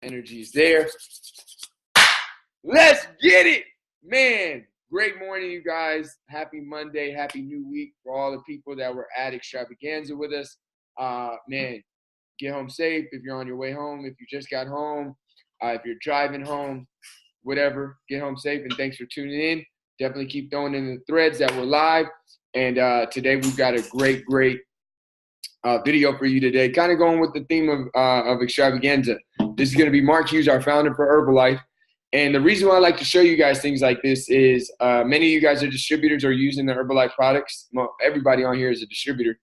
Energy is there. Let's get it, man. Great morning, you guys. Happy Monday. Happy new week for all the people that were at Extravaganza with us. Man, get home safe if you're on your way home. If you just got home, if you're driving home, whatever, get home safe. And thanks for tuning in. Definitely keep throwing in the threads that we're live. And today we've got a great video for you today. Kind of going with the theme of Extravaganza. This is going to be Mark Hughes, our founder for Herbalife. And the reason why I like to show you guys things like this is many of you guys are distributors or using the Herbalife products. Well, everybody on here is a distributor.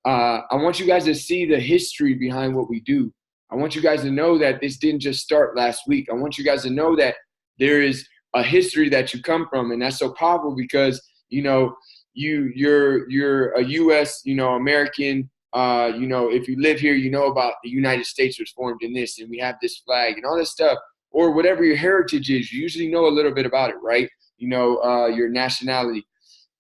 I want you guys to see the history behind what we do. I want you guys to know that this didn't just start last week. I want you guys to know that there is a history that you come from, and that's so powerful because you're a U.S. American. If you live here, you know about the United States was formed in this, and we have this flag and all this stuff. Or whatever your heritage is, you usually know a little bit about it, right? Your nationality.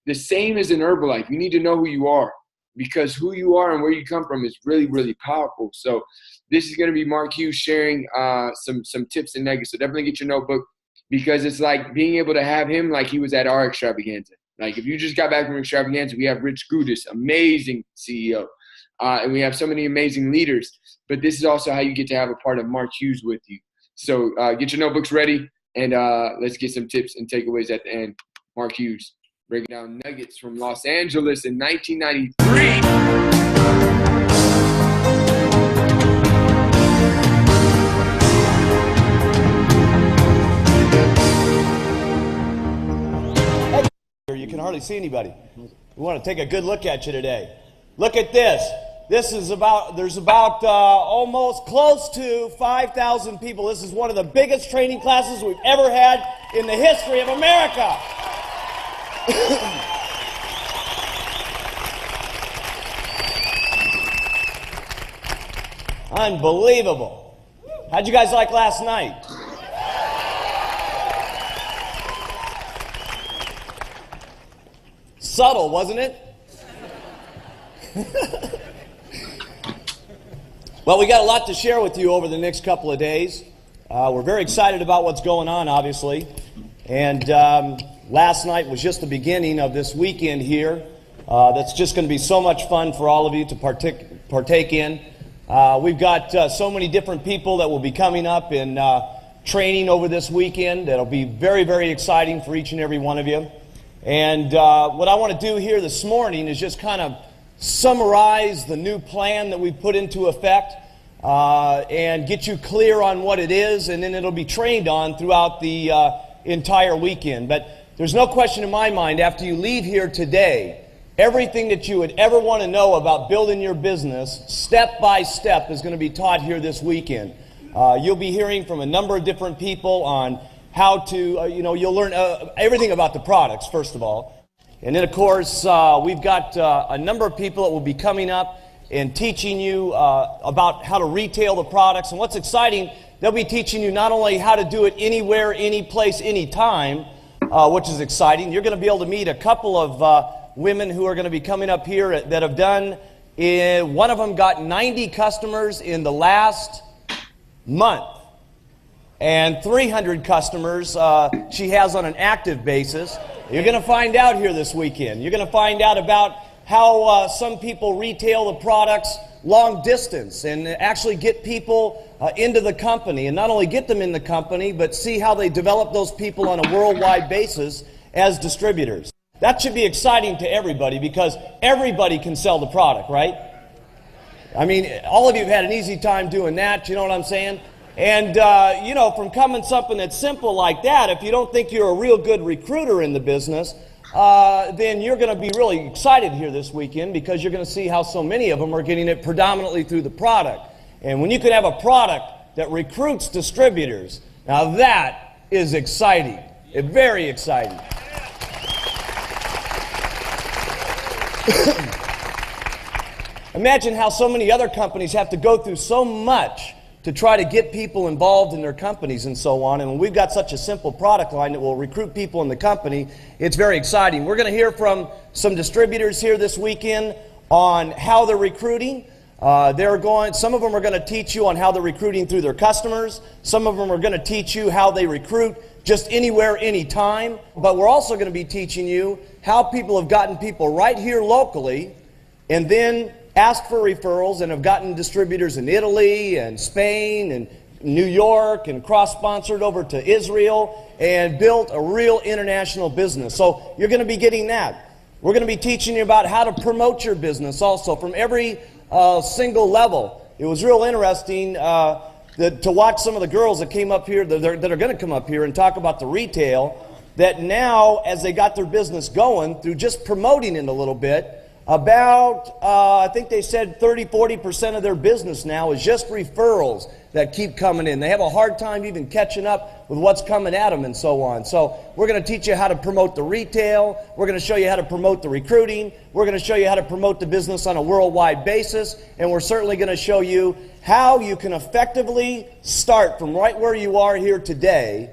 The same as in Herbalife. You need to know who you are because who you are and where you come from is really, really powerful. So this is going to be Mark Hughes sharing some tips and nuggets. So definitely get your notebook because it's like being able to have him like he was at our Extravaganza. Like if you just got back from Extravaganza, we have Rich Gudis, amazing CEO. And we have so many amazing leaders. But this is also how you get to have a part of Mark Hughes with you. So get your notebooks ready, and let's get some tips and takeaways at the end. Mark Hughes, breaking down nuggets from Los Angeles in 1993. You can hardly see anybody. We want to take a good look at you today. Look at this. There's about almost close to 5,000 people. This is one of the biggest training classes we've ever had in the history of America. Unbelievable. How'd you guys like last night? Subtle, wasn't it? Well, we got a lot to share with you over the next couple of days. We're very excited about what's going on, obviously. And last night was just the beginning of this weekend here. That's just going to be so much fun for all of you to partake in. We've got so many different people that will be coming up and training over this weekend. That'll be very, very exciting for each and every one of you. And what I want to do here this morning is just kind of summarize the new plan that we've put into effect and get you clear on what it is, and then it'll be trained on throughout the entire weekend. But there's no question in my mind, after you leave here today, everything that you would ever want to know about building your business, step by step, is going to be taught here this weekend. You'll be hearing from a number of different people on how to, you'll learn everything about the products, first of all. And then, of course, we've got a number of people that will be coming up and teaching you about how to retail the products. And what's exciting, they'll be teaching you not only how to do it anywhere, any place, any time, which is exciting. You're going to be able to meet a couple of women who are going to be coming up here that have done, one of them got 90 customers in the last month. And 300 customers she has on an active basis. You're going to find out here this weekend. You're going to find out about how some people retail the products long distance and actually get people into the company. And not only get them in the company, but see how they develop those people on a worldwide basis as distributors. That should be exciting to everybody because everybody can sell the product, right? I mean, all of you have had an easy time doing that, you know what I'm saying? And, from coming something that's simple like that, if you don't think you're a real good recruiter in the business, then you're going to be really excited here this weekend because you're going to see how so many of them are getting it predominantly through the product. And when you can have a product that recruits distributors, now that is exciting. Very exciting. Imagine how so many other companies have to go through so much to try to get people involved in their companies and so on. And when we've got such a simple product line that will recruit people in the company, it's very exciting. We're going to hear from some distributors here this weekend on how they're recruiting. Some of them are going to teach you on how they're recruiting through their customers. Some of them are going to teach you how they recruit just anywhere, anytime. But we're also going to be teaching you how people have gotten people right here locally and then asked for referrals and have gotten distributors in Italy and Spain and New York and cross-sponsored over to Israel and built a real international business. So you're going to be getting that. We're going to be teaching you about how to promote your business also from every single level. It was real interesting to watch some of the girls that came up here, that are going to come up here and talk about the retail, that now as they got their business going through just promoting it a little bit, about, I think they said 30-40% of their business now is just referrals that keep coming in. They have a hard time even catching up with what's coming at them and so on. So we're going to teach you how to promote the retail. We're going to show you how to promote the recruiting. We're going to show you how to promote the business on a worldwide basis. And we're certainly going to show you how you can effectively start from right where you are here today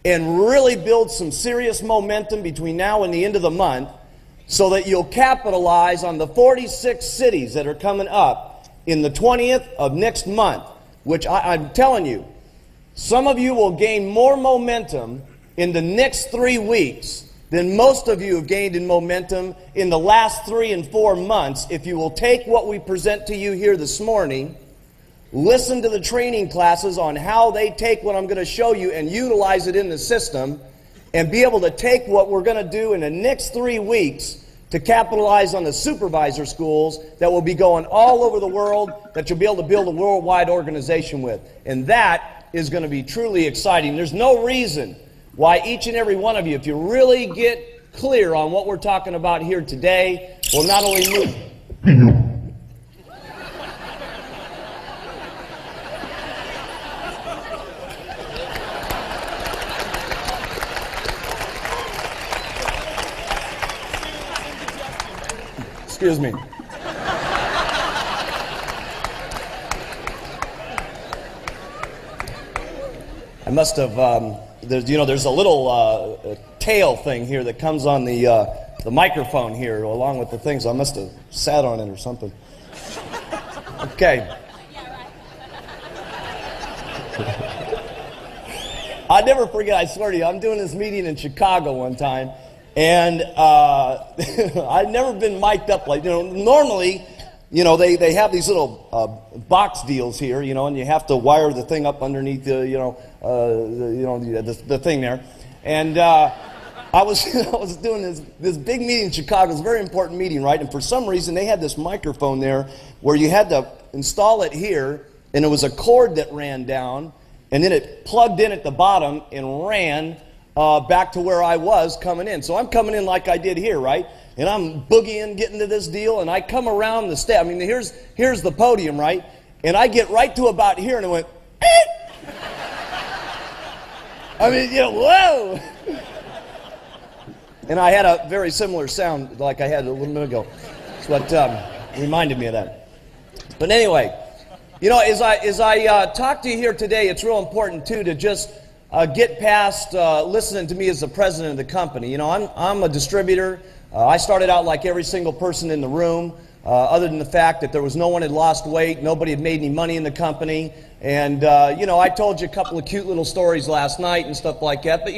and really build some serious momentum between now and the end of the month, so that you'll capitalize on the 46 cities that are coming up in the 20th of next month, which I'm telling you, some of you will gain more momentum in the next 3 weeks than most of you have gained in momentum in the last 3 and 4 months if you will take what we present to you here this morning, listen to the training classes on how they take what I'm going to show you and utilize it in the system, and be able to take what we're going to do in the next 3 weeks to capitalize on the supervisor schools that will be going all over the world, that you'll be able to build a worldwide organization with. And that is going to be truly exciting. There's no reason why each and every one of you, if you really get clear on what we're talking about here today, will not only move... Excuse me. I must have, there's a little tail thing here that comes on the microphone here along with the things. I must have sat on it or something. Okay. I'll never forget, I swear to you, I'm doing this meeting in Chicago one time, and I've never been mic'd up like, normally, they have these little box deals here, and you have to wire the thing up underneath the thing there. And I was doing this big meeting in Chicago. It was a very important meeting, right? And for some reason, they had this microphone there where you had to install it here, and it was a cord that ran down, and then it plugged in at the bottom and ran back to where I was coming in. So I'm coming in like I did here, right? And I'm boogieing, getting to this deal, and I come around the step. I mean, here's the podium, right? And I get right to about here, and it went, eh! I mean, whoa! And I had a very similar sound like I had a little minute ago. That's what reminded me of that. But anyway, as I talk to you here today, it's real important, too, to just get past listening to me as the president of the company. I'm a distributor. I started out like every single person in the room, other than the fact that there was no one had lost weight, nobody had made any money in the company. And, I told you a couple of cute little stories last night and stuff like that. But,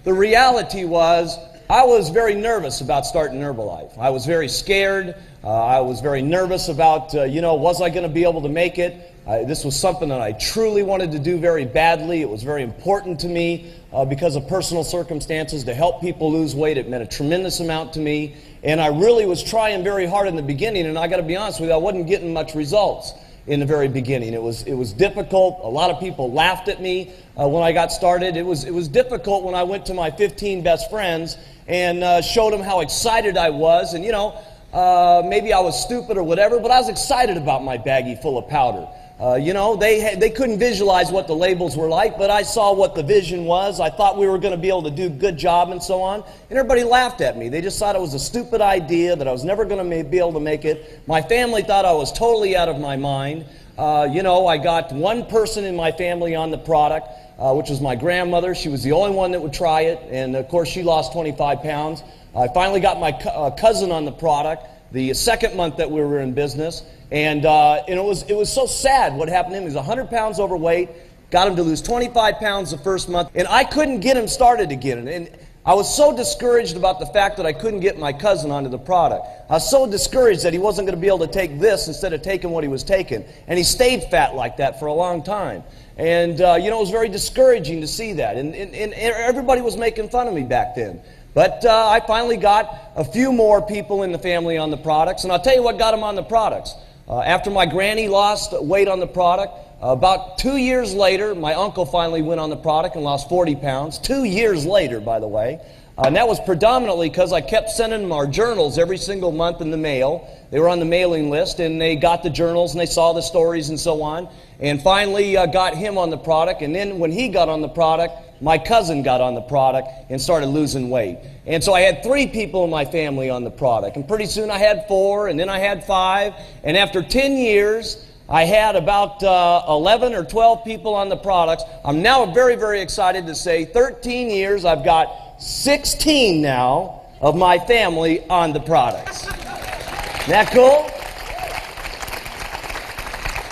the reality was I was very nervous about starting Herbalife. I was very scared. I was very nervous about, was I going to be able to make it? This was something that I truly wanted to do very badly. It was very important to me because of personal circumstances to help people lose weight. It meant a tremendous amount to me. And I really was trying very hard in the beginning, and I got to be honest with you, I wasn't getting much results in the very beginning. It was difficult. A lot of people laughed at me when I got started. It was difficult when I went to my 15 best friends and showed them how excited I was. And maybe I was stupid or whatever, but I was excited about my baggie full of powder. They couldn't visualize what the labels were like, but I saw what the vision was. I thought we were going to be able to do a good job and so on. And everybody laughed at me. They just thought it was a stupid idea, that I was never going to be able to make it. My family thought I was totally out of my mind. I got one person in my family on the product, which was my grandmother. She was the only one that would try it. And, of course, she lost 25 pounds. I finally got my cousin on the product the second month that we were in business. And it was so sad what happened to him. He was 100 pounds overweight, got him to lose 25 pounds the first month, and I couldn't get him started again. And I was so discouraged about the fact that I couldn't get my cousin onto the product. I was so discouraged that he wasn't going to be able to take this instead of taking what he was taking. And he stayed fat like that for a long time. And, it was very discouraging to see that. And everybody was making fun of me back then. But I finally got a few more people in the family on the products. And I'll tell you what got them on the products. After my granny lost weight on the product, about 2 years later, my uncle finally went on the product and lost 40 pounds. 2 years later, by the way. And that was predominantly because I kept sending them our journals every single month in the mail. They were on the mailing list, and they got the journals, and they saw the stories and so on. And finally got him on the product. And then when he got on the product, my cousin got on the product and started losing weight. And so I had 3 people in my family on the product. And pretty soon I had 4, and then I had 5. And after 10 years, I had about 11 or 12 people on the products. I'm now very, very excited to say 13 years, I've got 16 now of my family on the products. Isn't that cool?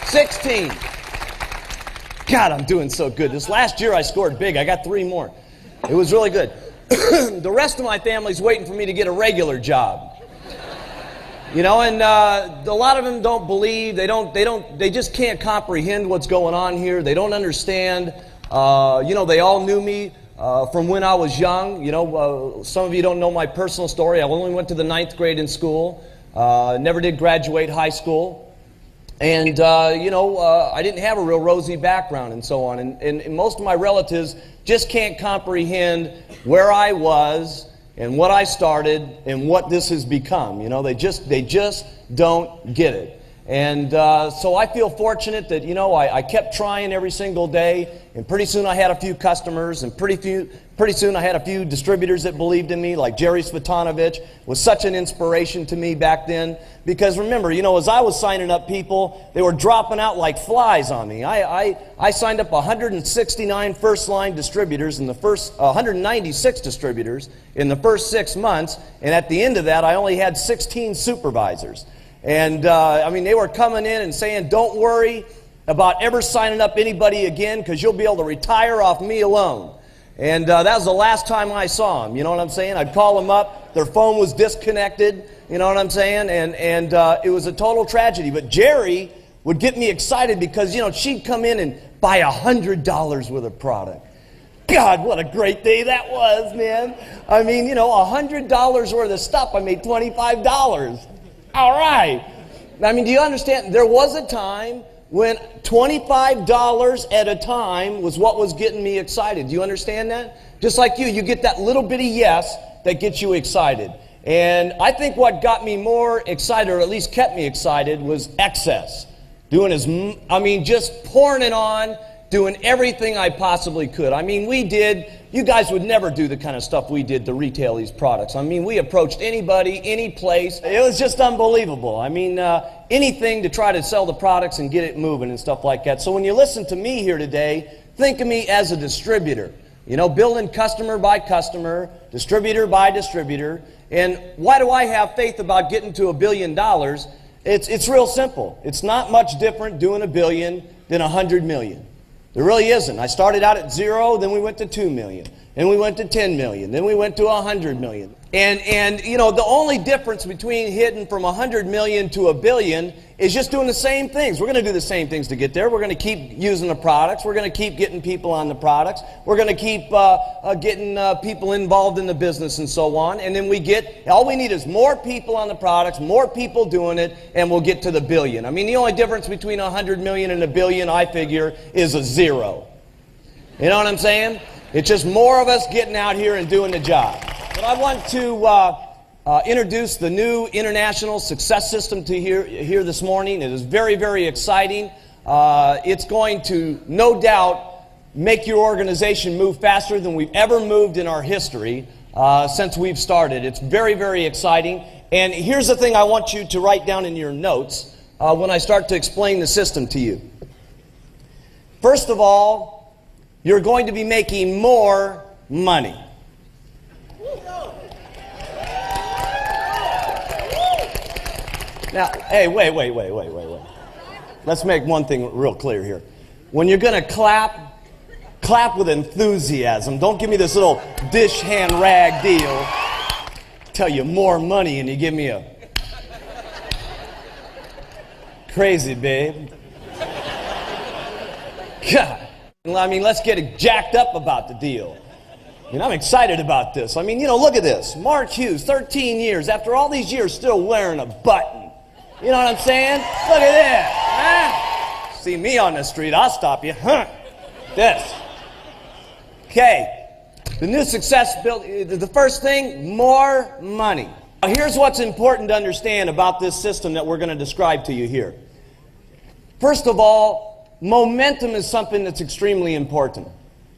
16. God, I'm doing so good. This last year I scored big. I got 3 more. It was really good. The rest of my family's waiting for me to get a regular job. And a lot of them don't believe. They just can't comprehend what's going on here. They don't understand. They all knew me from when I was young. Some of you don't know my personal story. I only went to the 9th grade in school. Never did graduate high school. And, I didn't have a real rosy background and so on. And most of my relatives just can't comprehend where I was and what I started and what this has become. They just don't get it. And so I feel fortunate that, I kept trying every single day, and pretty soon I had a few customers, and pretty soon I had a few distributors that believed in me, like Jerry Svetanovich was such an inspiration to me back then. Because remember, as I was signing up people, they were dropping out like flies on me. I signed up 169 first-line distributors in the first, 196 distributors in the first 6 months, and at the end of that, I only had 16 supervisors. And, they were coming in and saying, don't worry about ever signing up anybody again because you'll be able to retire off me alone. And that was the last time I saw them, you know what I'm saying? I'd call them up, their phone was disconnected, you know what I'm saying? And it was a total tragedy. But Jerry would get me excited because, she'd come in and buy $100 worth of product. God, what a great day that was, man. $100 worth of stuff, I made $25. All right. Do you understand? There was a time when $25 at a time was what was getting me excited. Do you understand that? Just like you get that little bitty yes that gets you excited. And I think what got me more excited, or at least kept me excited, was excess. Just pouring it on, doing everything I possibly could. You guys would never do the kind of stuff we did to retail these products. We approached anybody, any place. It was just unbelievable. Anything to try to sell the products and get it moving and stuff like that. So when you listen to me here today, think of me as a distributor. Building customer by customer, distributor by distributor. And why do I have faith about getting to $1 billion? It's real simple. It's not much different doing $1 billion than $100 million. There really isn't. I started out at 0, then we went to 2 million. Then we went to 10 million. Then we went to 100 million. And the only difference between hitting from 100 million to $1 billion is just doing the same things. We're going to do the same things to get there. We're going to keep using the products. We're going to keep getting people on the products. We're going to keep getting people involved in the business and so on. And then all we need is more people on the products, more people doing it, and we'll get to the billion. The only difference between 100 million and $1 billion, I figure, is a 0. You know what I'm saying? It's just more of us getting out here and doing the job. But I want to introduce the new International Success System to here this morning. It is very, very exciting. It's going to, no doubt, make your organization move faster than we've ever moved in our history since we've started. It's very, very exciting. And here's the thing I want you to write down in your notes when I start to explain the system to you. First of all, you're going to be making more money. Now, hey, wait. let's make one thing real clear here. When you're going to clap, clap with enthusiasm. Don't give me this little dish hand rag deal. Tell you more money and you give me a crazy, babe. God. I mean, let's get jacked up about the deal. I'm excited about this. Look at this. Mark Hughes, 13 years. After all these years, still wearing a button. You know what I'm saying? Look at this. Huh? See me on the street, I'll stop you. Huh? This. Okay. The new success build. The first thing, more money. Now, here's what's important to understand about this system that we're going to describe to you here. First of all, momentum is something that's extremely important.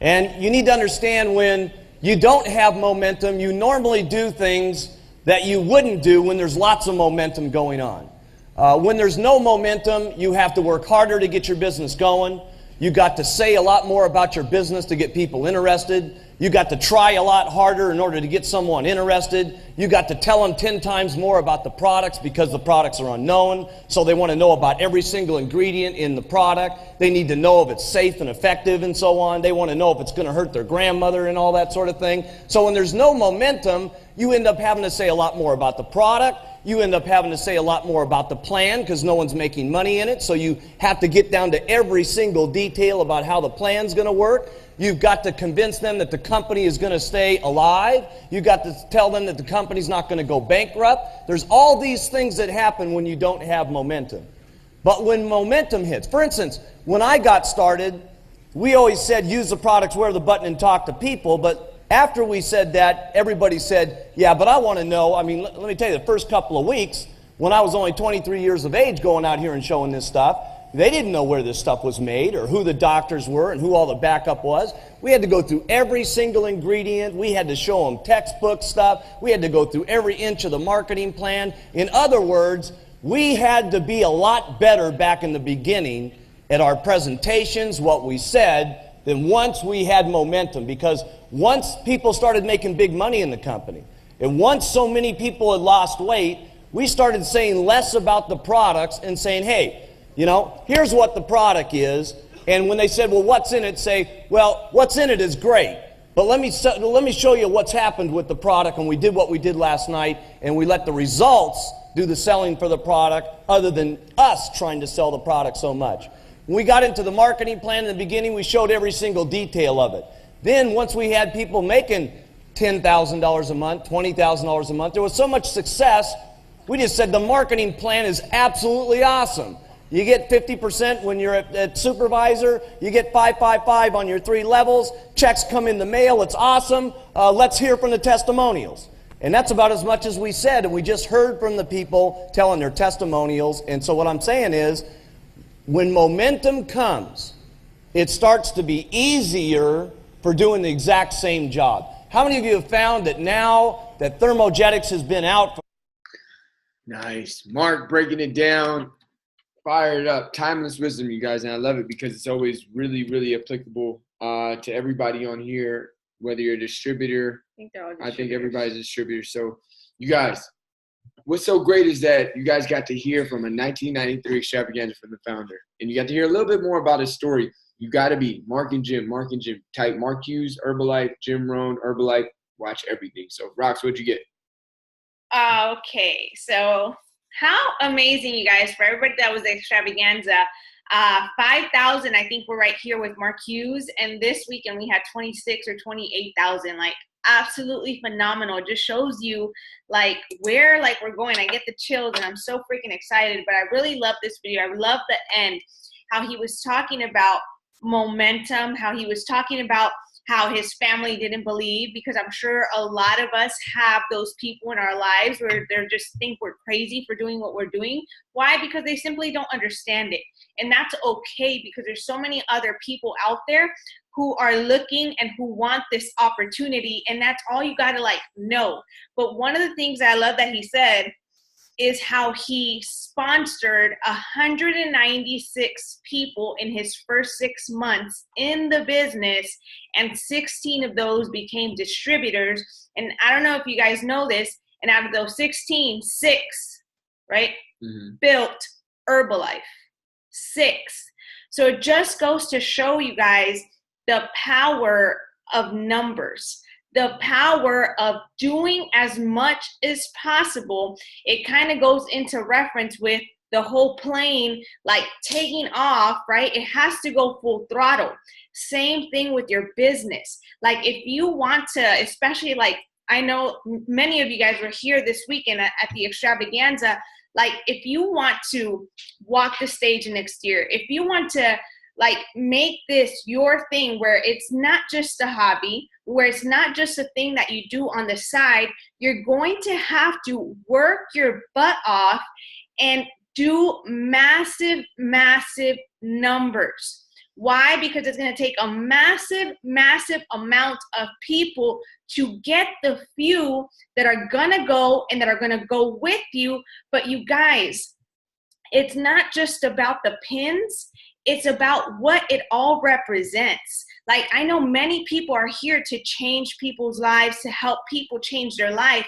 And you need to understand when you don't have momentum, you normally do things that you wouldn't do when there's lots of momentum going on. When there's no momentum, you have to work harder to get your business going. You got to say a lot more about your business to get people interested. You got to try a lot harder in order to get someone interested. You got to tell them 10 times more about the products because the products are unknown. So they want to know about every single ingredient in the product. They need to know if it's safe and effective and so on. They want to know if it's going to hurt their grandmother and all that sort of thing. So when there's no momentum, you end up having to say a lot more about the product. You end up having to say a lot more about the plan because no one's making money in it. So you have to get down to every single detail about how the plan's going to work. You've got to convince them that the company is going to stay alive. You've got to tell them that the company's not going to go bankrupt. There's all these things that happen when you don't have momentum. But when momentum hits, for instance, when I got started, we always said use the products, wear the button, and talk to people. But after we said that, everybody said, yeah, but I want to know. Let me tell you, the first couple of weeks, when I was only 23 years of age going out here and showing this stuff, they didn't know where this stuff was made or who the doctors were and who all the backup was. We had to go through every single ingredient. We had to show them textbook stuff. We had to go through every inch of the marketing plan. In other words, we had to be a lot better back in the beginning at our presentations, what we said, than once we had momentum. Because once people started making big money in the company, and once so many people had lost weight, we started saying less about the products and saying, hey, here's what the product is. And when they said, well, what's in it? Say, well, what's in it is great. But let me show you what's happened with the product. And we did what we did last night. And we let the results do the selling for the product other than us trying to sell the product so much. When we got into the marketing plan in the beginning, we showed every single detail of it. Then once we had people making $10,000 a month, $20,000 a month, there was so much success, we just said the marketing plan is absolutely awesome. You get 50% when you're at supervisor. You get 555 on your 3 levels. Checks come in the mail. It's awesome. Let's hear from the testimonials. And that's about as much as we said. And we just heard from the people telling their testimonials. And so what I'm saying is, when momentum comes, it starts to be easier for doing the exact same job. How many of you have found that now that thermogenics has been out for... Nice. Mark breaking it down. Fired up. Timeless wisdom, you guys, and I love it because it's always really, really applicable to everybody on here, whether you're a distributor. I think everybody's a distributor. So, you guys, what's so great is that you guys got to hear from a 1993 extravaganza from the founder, and you got to hear a little bit more about his story. You got to be Mark and Jim. Type Mark Hughes, Herbalife, Jim Rohn, Herbalife. Watch everything. So, Rox, what'd you get? Okay, so how amazing, you guys, for everybody that was the extravaganza. 5,000, I think we're right here with Mark Hughes, and this weekend we had 26 or 28,000. Like, absolutely phenomenal. It just shows you where we're going. I get the chills and I'm so freaking excited. But I really love this video. I love the end, how he was talking about momentum, how he was talking about how his family didn't believe, because I'm sure a lot of us have those people in our lives where they just think we're crazy for doing what we're doing. Why? Because they simply don't understand it. And that's okay, because there's so many other people out there who are looking and who want this opportunity, and that's all you got to know. But one of the things that I love that he said is how he sponsored 196 people in his first 6 months in the business, and 16 of those became distributors. And I don't know if you guys know this, and out of those 16, 6, right, built Herbalife. 6. So it just goes to show you guys the power of numbers, the power of doing as much as possible. It kind of goes into reference with the whole plane, like taking off, right? It has to go full throttle. Same thing with your business. Like if you want to, especially like, I know many of you guys were here this weekend at the extravaganza. Like if you want to walk the stage next year, if you want to like make this your thing where it's not just a hobby, where it's not just a thing that you do on the side, you're going to have to work your butt off and do massive, massive numbers. Why? Because it's going to take a massive, massive amount of people to get the few that are going to go and that are going to go with you. But you guys, it's not just about the pins. It's about what it all represents. Like I know many people are here to change people's lives, to help people change their life.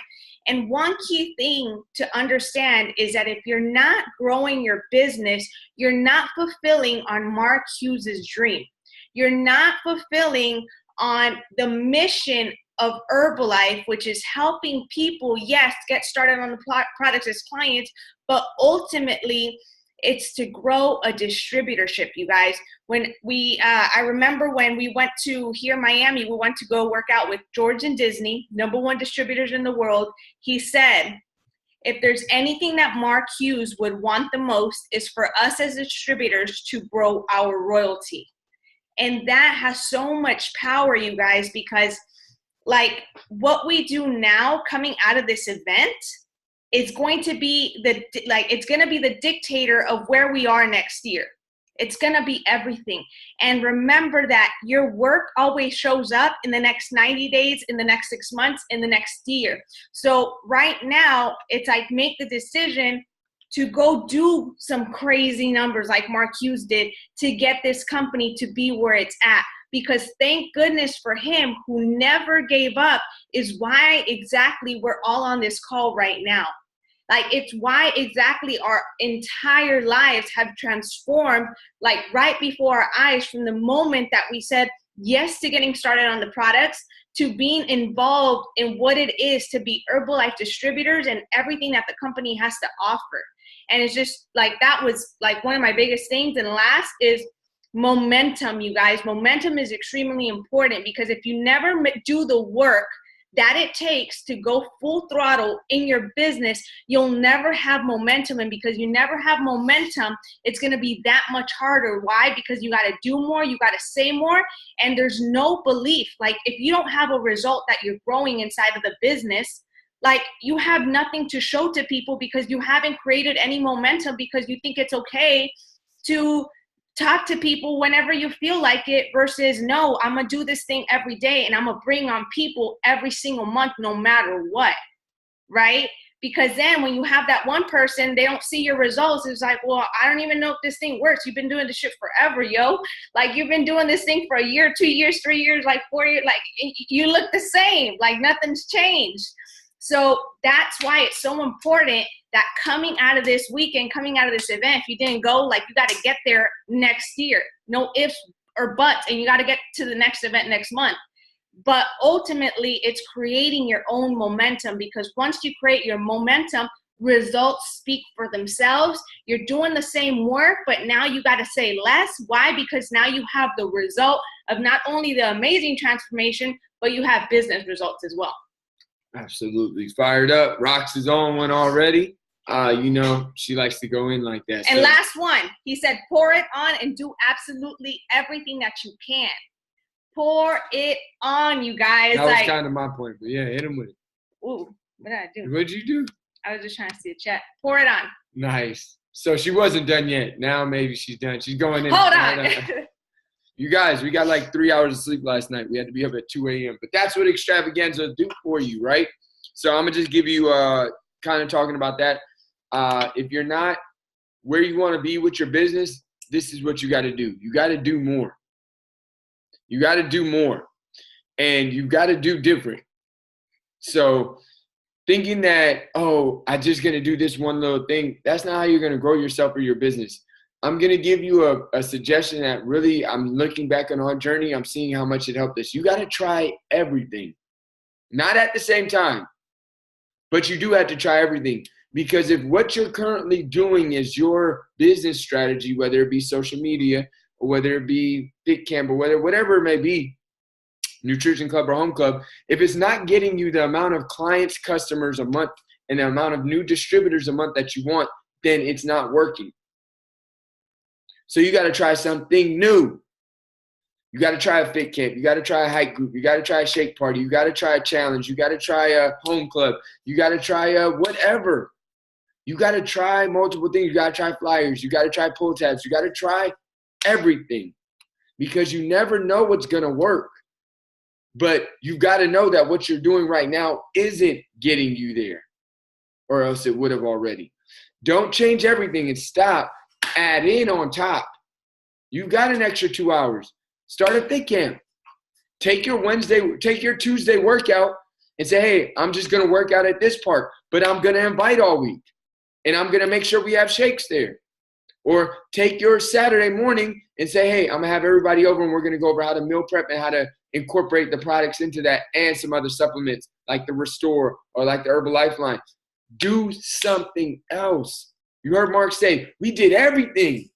And one key thing to understand is that if you're not growing your business, you're not fulfilling on Mark Hughes' dream. You're not fulfilling on the mission of Herbalife, which is helping people, yes, get started on the products as clients, but ultimately it's to grow a distributorship, you guys. When I remember when we went to here in Miami, we went to go work out with George and Disney, #1 distributors in the world. He said, if there's anything that Mark Hughes would want the most is for us as distributors to grow our royalty. And that has so much power, you guys, because like what we do now coming out of this event, it's going to be the dictator of where we are next year. It's going to be everything. And remember that your work always shows up in the next 90 days, in the next 6 months, in the next year. So right now, it's like make the decision to go do some crazy numbers like Mark Hughes did to get this company to be where it's at. Because thank goodness for him who never gave up is why exactly we're all on this call right now. Like it's why exactly our entire lives have transformed like right before our eyes from the moment that we said yes to getting started on the products to being involved in what it is to be Herbalife distributors and everything that the company has to offer. And it's just like that was like one of my biggest things. And last is momentum, you guys. Momentum is extremely important because if you never do the work that it takes to go full throttle in your business, you'll never have momentum. And because you never have momentum, it's going to be that much harder. Why? Because you got to do more, you got to say more, and there's no belief. Like if you don't have a result that you're growing inside of the business, like you have nothing to show to people because you haven't created any momentum because you think it's okay to talk to people whenever you feel like it versus no, I'm going to do this thing every day and I'm going to bring on people every single month no matter what, right? Because then when you have that one person, they don't see your results. It's like, well, I don't even know if this thing works. You've been doing this shit forever, yo. Like you've been doing this thing for a year, 2 years, 3 years, like 4 years. Like you look the same, like nothing's changed. So that's why it's so important that coming out of this weekend, coming out of this event, if you didn't go, like you got to get there next year. No ifs or buts, and you got to get to the next event next month. But ultimately, it's creating your own momentum because once you create your momentum, results speak for themselves. You're doing the same work, but now you got to say less. Why? Because now you have the result of not only the amazing transformation, but you have business results as well. Absolutely. Fired up. Rox is on one already. You know, she likes to go in like that. And so. Last one, he said, pour it on and do absolutely everything that you can. Pour it on, you guys. That was kind of my point, but yeah, hit him with it. Ooh, what did I do? What'd you do? I was just trying to see a chat. Pour it on. Nice. So she wasn't done yet. Now maybe she's done. She's going in. Hold on. You guys, we got like 3 hours of sleep last night. We had to be up at 2 a.m. But that's what extravaganza do for you, right? So I'm going to just give you kind of talking about that. If you're not where you want to be with your business, this is what you got to do. You got to do more. You got to do more. And you got to do different. So thinking that, oh, I'm just going to do this one little thing, that's not how you're going to grow yourself or your business. I'm going to give you a suggestion that really, I'm looking back on our journey. I'm seeing how much it helped us. You got to try everything. Not at the same time, but you do have to try everything. Because if what you're currently doing is your business strategy, whether it be social media or whether it be fit camp or whatever it may be, nutrition club or home club, if it's not getting you the amount of clients, customers a month and the amount of new distributors a month that you want, then it's not working. So you got to try something new. You got to try a fit camp. You got to try a hike group. You got to try a shake party. You got to try a challenge. You got to try a home club. You got to try a whatever. You got to try multiple things. You got to try flyers. You got to try pull tabs. You got to try everything, because you never know what's going to work. But you've got to know that what you're doing right now isn't getting you there, or else it would have already. Don't change everything and stop. Add in on top. You've got an extra 2 hours. Start a fit camp. Take your Tuesday workout and say, hey, I'm just going to work out at this park, but I'm going to invite all week. And I'm going to make sure we have shakes there. Or take your Saturday morning and say, hey, I'm going to have everybody over and we're going to go over how to meal prep and how to incorporate the products into that and some other supplements like the Restore or like the Herbal Lifeline. Do something else. You heard Mark say, we did everything,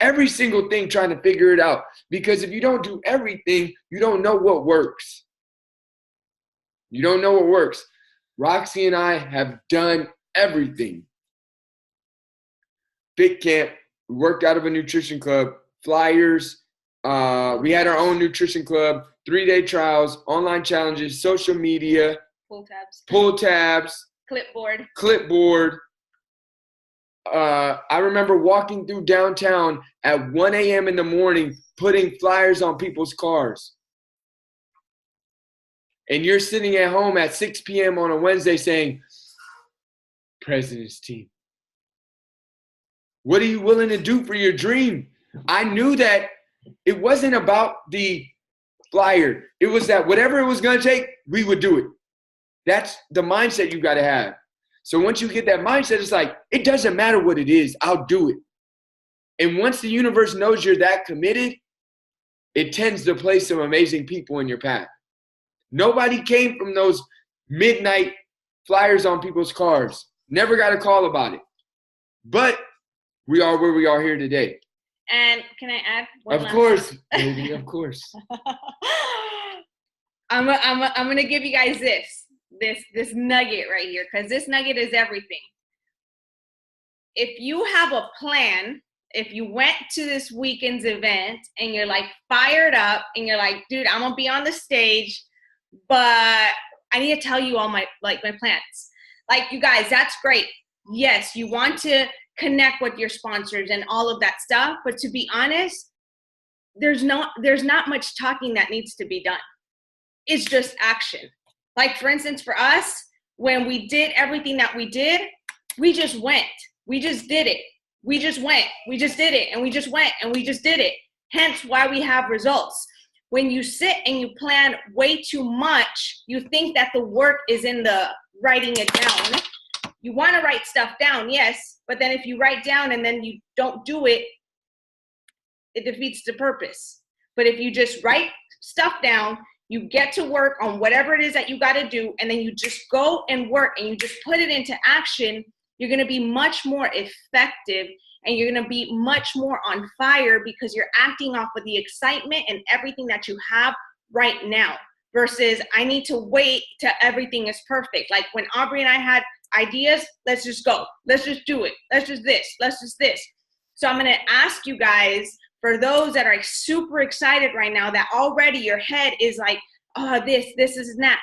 every single thing trying to figure it out. Because if you don't do everything, you don't know what works. You don't know what works. Roxy and I have done everything. Fit camp, we worked out of a nutrition club, flyers. We had our own nutrition club, 3-day trials, online challenges, social media, pull tabs, clipboard. I remember walking through downtown at 1 a.m. in the morning, putting flyers on people's cars. And you're sitting at home at 6 p.m. on a Wednesday saying, President's team. What are you willing to do for your dream? I knew that it wasn't about the flyer. It was that whatever it was going to take, we would do it. That's the mindset you got to have. So once you get that mindset, it's like, it doesn't matter what it is, I'll do it. And once the universe knows you're that committed, it tends to place some amazing people in your path. Nobody came from those midnight flyers on people's cars. Never got a call about it. But we are where we are here today. And can I add one Of course, baby, of course. I'm gonna give you guys this nugget right here, because this nugget is everything. If you have a plan, if you went to this weekend's event and you're like fired up and you're like, dude, I'm gonna be on the stage, but I need to tell you all my plans. Like, you guys, that's great. Yes, you want to connect with your sponsors and all of that stuff, but to be honest, there's not much talking that needs to be done. It's just action. Like, for instance, for us, when we did everything that we did, we just went. We just did it. We just went. We just did it. And we just went and we just did it. Hence why we have results. When you sit and you plan way too much, you think that the work is in the writing it down. You want to write stuff down, yes, but then if you write down and then you don't do it, it defeats the purpose. But if you just write stuff down, you get to work on whatever it is that you got to do, and then you just go and work and you just put it into action, you're going to be much more effective and you're going to be much more on fire, because you're acting off of the excitement and everything that you have right now, versus I need to wait till everything is perfect. Like when Aubrey and I had ideas, let's just go. Let's just do it. Let's just this. Let's just this. So I'm going to ask you guys, for those that are super excited right now, that already your head is like, oh, this is that.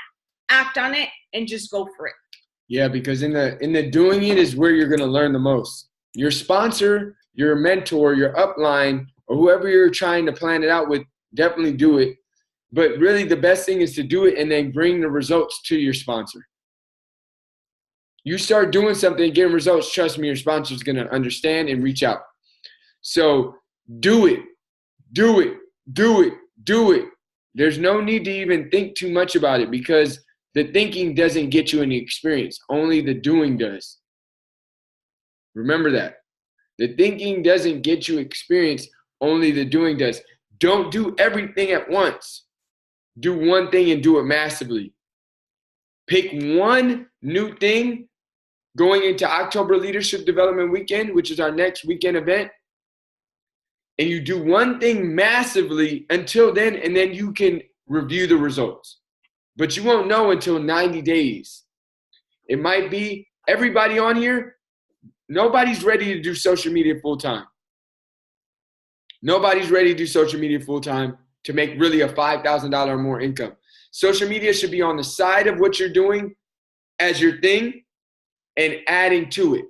Act on it and just go for it. Yeah, because in the doing it is where you're going to learn the most. Your sponsor, your mentor, your upline, or whoever you're trying to plan it out with, definitely do it. But really the best thing is to do it and then bring the results to your sponsor. You start doing something, getting results, trust me, your sponsor is going to understand and reach out. So do it, do it, do it, do it. There's no need to even think too much about it, because the thinking doesn't get you any experience. Only the doing does. Remember that. The thinking doesn't get you experience, only the doing does. Don't do everything at once. Do one thing and do it massively. Pick one new thing going into October Leadership Development Weekend, which is our next weekend event. And you do one thing massively until then, and then you can review the results. But you won't know until 90 days. It might be everybody on here, nobody's ready to do social media full time. Nobody's ready to do social media full time to make really a $5,000 or more income. Social media should be on the side of what you're doing as your thing and adding to it.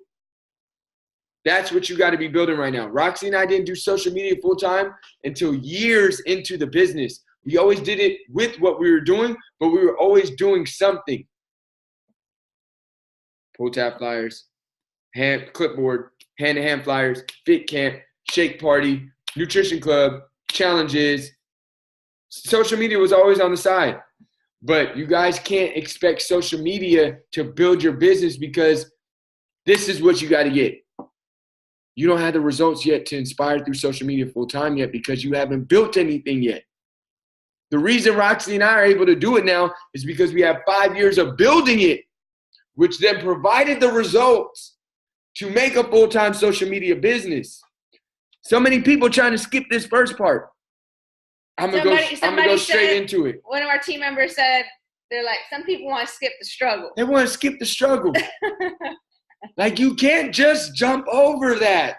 That's what you got to be building right now. Roxy and I didn't do social media full time until years into the business. We always did it with what we were doing, but we were always doing something. Pull tab flyers, clipboard, hand-to-hand flyers, fit camp, shake party, nutrition club, challenges. Social media was always on the side. But you guys can't expect social media to build your business because this is what you got to get. You don't have the results yet to inspire through social media full time yet because you haven't built anything yet. The reason Roxy and I are able to do it now is because we have 5 years of building it, which then provided the results to make a full-time social media business. So many people trying to skip this first part. I'm gonna go straight into it. One of our team members said, they're like, some people want to skip the struggle. They want to skip the struggle. Like, you can't just jump over that.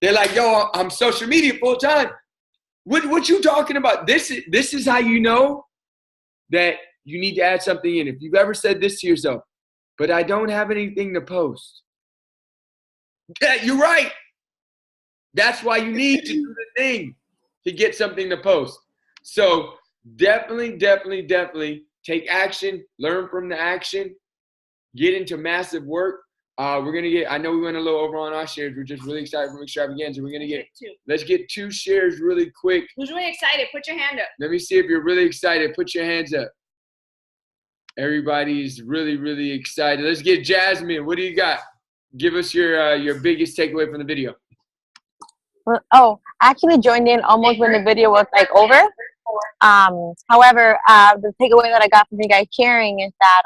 They're like, yo, I'm social media full time. What you talking about? This is how you know that you need to add something in. If you've ever said this to yourself, but I don't have anything to post. Yeah, you're right. That's why you need to do the thing to get something to post. So definitely take action, learn from the action, get into massive work. We're going to get, I know we went a little over on our shares. We're just really excited from Extravaganza. We're going to get, let's get 2 shares really quick. Who's really excited? Put your hand up. Let me see if you're really excited. Put your hands up. Everybody's really excited. Let's get Jasmine. What do you got? Give us your biggest takeaway from the video. I actually joined in almost when the video was like over. However, the takeaway that I got from you guys sharing is that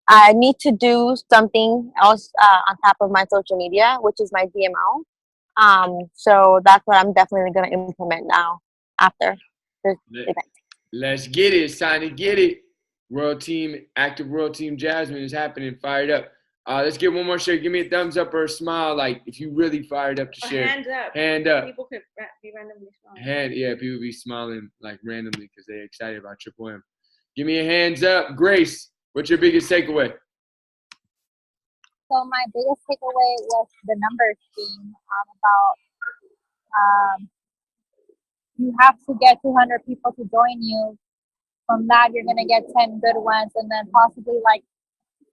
I need to do something else on top of my social media, which is my DMO. So that's what I'm definitely going to implement now after this event. Let's get it. It's time to get it. World Team, Active World Team Jasmine is happening. Fired up. Let's get one more share. Give me a thumbs up or a smile, like if you really fired up to share. Hands up. Hand up. People could be randomly smiling. People be smiling like randomly because they're excited about Triple M. Give me a hands up. Grace, what's your biggest takeaway? So my biggest takeaway was the numbers thing about you have to get 200 people to join you. From that, you're going to get 10 good ones, and then possibly like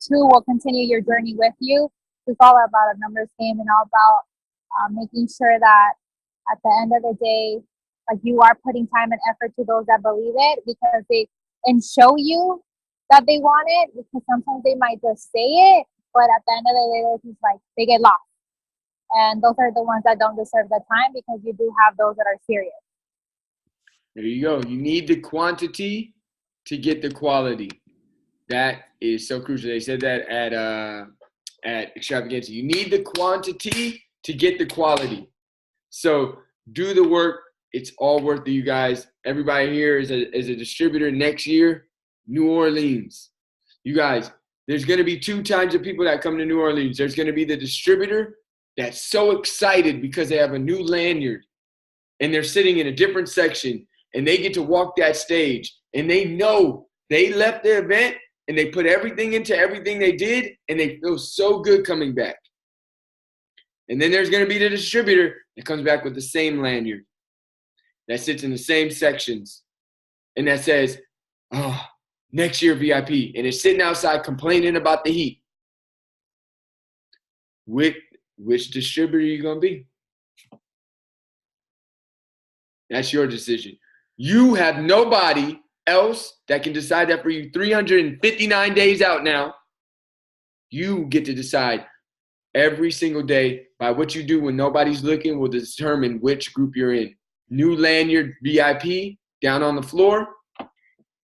2 will continue your journey with you. It's all about a numbers game and all about making sure that at the end of the day, like you are putting time and effort to those that believe it because they and show you that they want it, because sometimes they might just say it, but at the end of the day, it's just like they get lost. And those are the ones that don't deserve the time because you do have those that are serious. There you go. You need the quantity to get the quality. That is so crucial. They said that at Extravaganza. You need the quantity to get the quality. So do the work. It's all worth it, you guys. Everybody here is a distributor next year. New Orleans. You guys, there's going to be 2 types of people that come to New Orleans. There's going to be the distributor that's so excited because they have a new lanyard and they're sitting in a different section and they get to walk that stage and they know they left the event and they put everything into everything they did and they feel so good coming back. And then there's going to be the distributor that comes back with the same lanyard that sits in the same sections and that says, oh, next year VIP, and it's sitting outside complaining about the heat. Which distributor are you going to be? That's your decision. You have nobody else that can decide that for you. 359 days out now. You get to decide every single day by what you do when nobody's looking will determine which group you're in. New lanyard VIP down on the floor,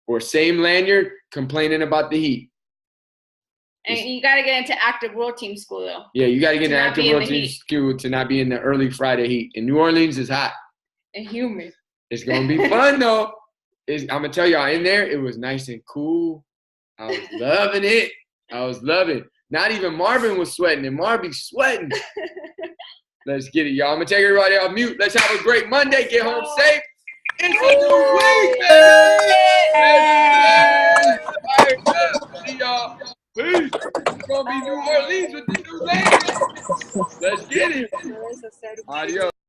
or same lanyard complaining about the heat. And you got to get into active world team school, though. Yeah, you got to get into active world team heat. school to not be in the early Friday heat. And New Orleans is hot. And humid. It's going to be fun, though. I'm going to tell y'all, in there, it was nice and cool. I was loving it. I was loving it. Not even Marvin was sweating, and Marvin's sweating. Let's get it, y'all. I'm going to take everybody off mute. Let's have a great Monday. Get home safe. It's a new week, baby!